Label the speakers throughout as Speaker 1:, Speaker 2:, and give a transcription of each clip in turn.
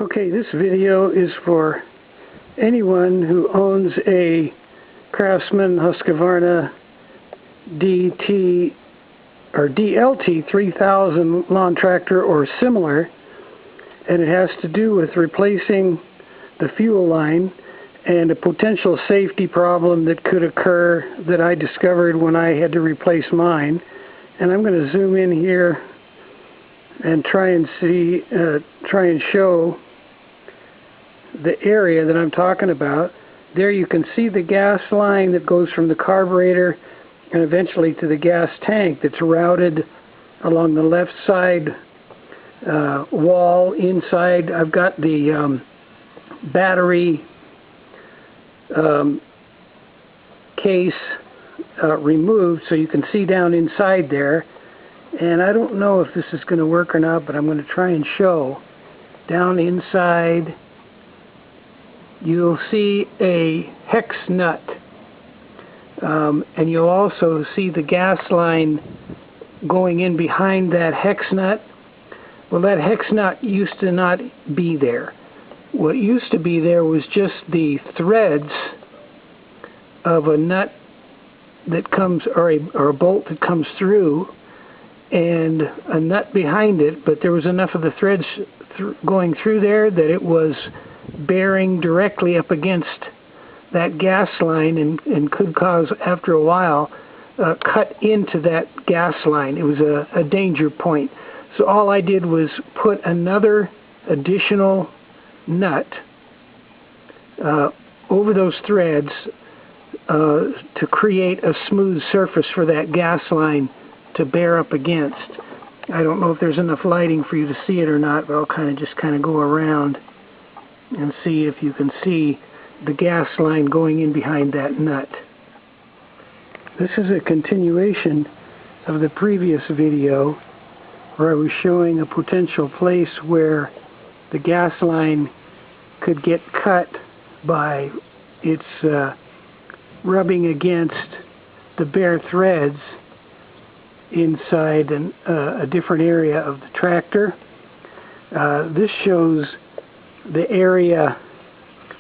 Speaker 1: Okay, this video is for anyone who owns a Craftsman Dlt or DLT 3000 lawn tractor or similar, and it has to do with replacing the fuel line and a potential safety problem that could occur that I discovered when I had to replace mine. And I'm going to zoom in here and try and show the area that I'm talking about. There you can see the gas line that goes from the carburetor and eventually to the gas tank that's routed along the left side wall. Inside I've got the battery case removed, so you can see down inside there. And I don't know if this is going to work or not, but I'm going to try and show. Down inside you'll see a hex nut, and you'll also see the gas line going in behind that hex nut. Well, that hex nut used to not be there. What used to be there was just the threads of a nut that comes, or a bolt that comes through, and a nut behind it, but there was enough of the threads going through there that it was bearing directly up against that gas line and could cause, after a while, cut into that gas line. It was a danger point. So all I did was put another additional nut over those threads to create a smooth surface for that gas line to bear up against. I don't know if there's enough lighting for you to see it or not, but I'll just go around and see if you can see the gas line going in behind that nut. This is a continuation of the previous video where I was showing a potential place where the gas line could get cut by its rubbing against the bare threads inside a different area of the tractor. This shows the area.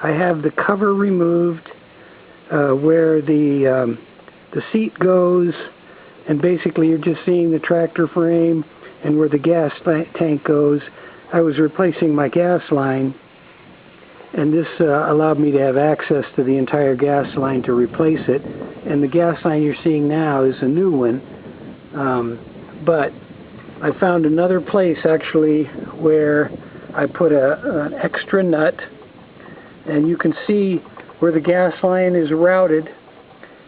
Speaker 1: I have the cover removed where the seat goes, and basically you're just seeing the tractor frame and where the gas tank goes. I was replacing my gas line, and this allowed me to have access to the entire gas line to replace it. And the gas line you're seeing now is a new one, but I found another place actually where I put an extra nut, and you can see where the gas line is routed.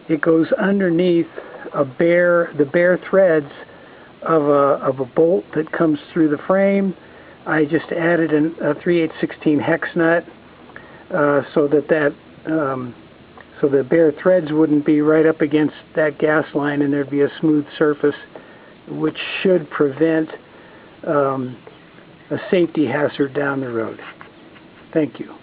Speaker 1: It goes underneath the bare threads of a bolt that comes through the frame. I just added a 3/8/16 hex nut so that the bare threads wouldn't be right up against that gas line, and there'd be a smooth surface, which should prevent a safety hazard down the road. Thank you.